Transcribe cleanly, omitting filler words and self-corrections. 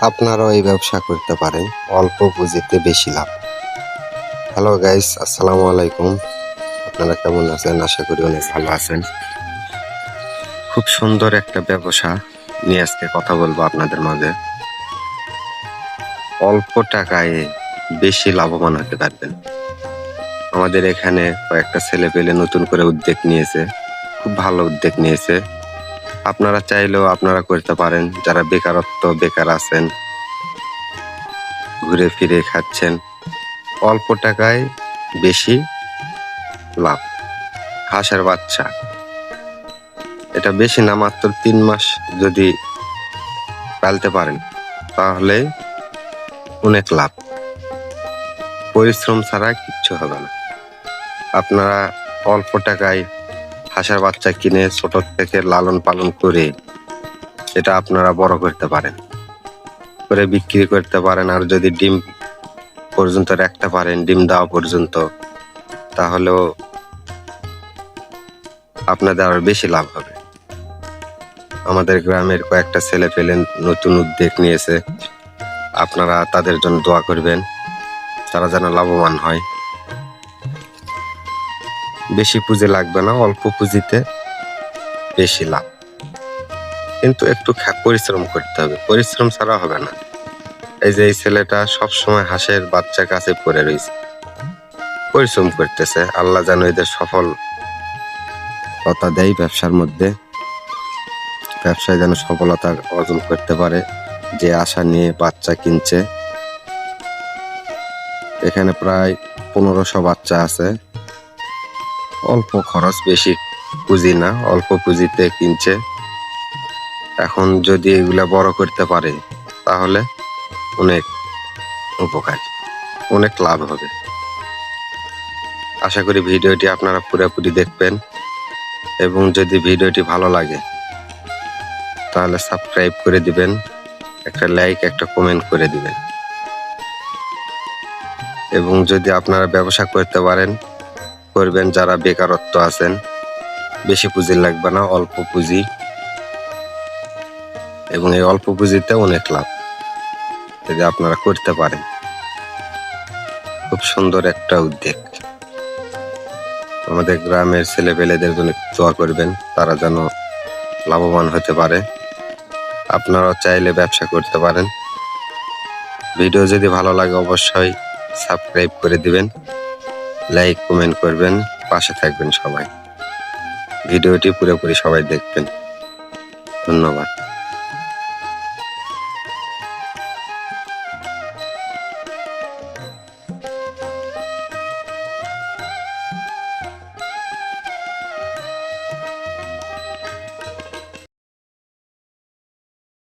আপনারাও এই ব্যবসা করতে পারেন, অল্প পুঁজিতে বেশি লাভ। হ্যালো গাইস, আসসালামু আলাইকুম। আপনারা কেমন আছেন? আশা করি অনেক ভালো আছেন। খুব সুন্দর একটা ব্যবসা নিয়ে আজকে কথা বলবো আপনাদের মাঝে। অল্প টাকায় বেশি লাভবান হতে পারবেন। আমাদের এখানে কয়েকটা ছেলে পেলে নতুন করে উদ্যোগ নিয়েছে, খুব ভালো উদ্যোগ নিয়েছে। আপনারা চাইলেও আপনারা করতে পারেন। যারা বেকার আছেন, ঘুরে ফিরে খাচ্ছেন, অল্প টাকায় বেশি লাভ। হাঁসের বাচ্চা, এটা বেশি না, মাত্র 3 মাস যদি পালতে পারেন তাহলে অনেক লাভ। পরিশ্রম ছাড়া কিচ্ছু হবে না। আপনারা অল্প টাকায় হাঁসের বাচ্চা কিনে ছোট থেকে লালন পালন করে এটা আপনারা বড় করতে পারেন, করে বিক্রি করতে পারেন। আর যদি ডিম পর্যন্ত রাখতে পারেন, ডিম দেওয়া পর্যন্ত, তাহলেও আপনাদের আরো বেশি লাভ হবে। আমাদের গ্রামের কয়েকটা ছেলে পেলে নতুন উদ্যোগ নিয়েছে, আপনারা তাদের জন্য দোয়া করবেন, তারা যেন লাভবান হয়। বেশি পুঁজি লাগবে না, অল্প পুঁজিতে বেশি লাভ, কিন্তু একটু পরিশ্রম করতে হবে। পরিশ্রম ছাড়া হবে না। এই যে এই ছেলেটা সবসময় হাঁসের বাচ্চা কাছে পড়ে রয়েছে, পরিশ্রম করতেছে। আল্লাহ যেন এদের সফলতা দেয় ব্যবসার মধ্যে, ব্যবসায় যেন সফলতা অর্জন করতে পারে। যে আশা নিয়ে বাচ্চা কিনছে, এখানে প্রায় 1500 বাচ্চা আছে। অল্প খরচ, বেশি পুঁজি না, অল্প পুঁজিতে কিনছে। এখন যদি এগুলা বড় করতে পারে তাহলে অনেক উপকার, অনেক লাভ হবে। আশা করি ভিডিওটি আপনারা পুরোপুরি দেখবেন, এবং যদি ভিডিওটি ভালো লাগে তাহলে সাবস্ক্রাইব করে দিবেন, একটা লাইক, একটা কমেন্ট করে দিবেন। এবং যদি আপনারা ব্যবসা করতে পারেন, করবেন। যারা বেকারত্ব আছেন, বেশি পুঁজি লাগবে না, অল্প পুঁজি, এবং এই অল্প পুঁজিতে অনেক লাভ যদি আপনারা করতে পারেন। খুব সুন্দর একটা উদ্যোগ। আমাদের গ্রামের ছেলেপেলেদের জন্য দোয়া করবেন, তারা যেন লাভবান হতে পারে। আপনারাও চাইলে ব্যবসা করতে পারেন। ভিডিও যদি ভালো লাগে অবশ্যই সাবস্ক্রাইব করে দিবেন, লাইক কমেন্ট করবেন, পাশে থাকবেন সবাই। ভিডিওটি পুরোপুরি সবাই দেখবেন। ধন্যবাদ।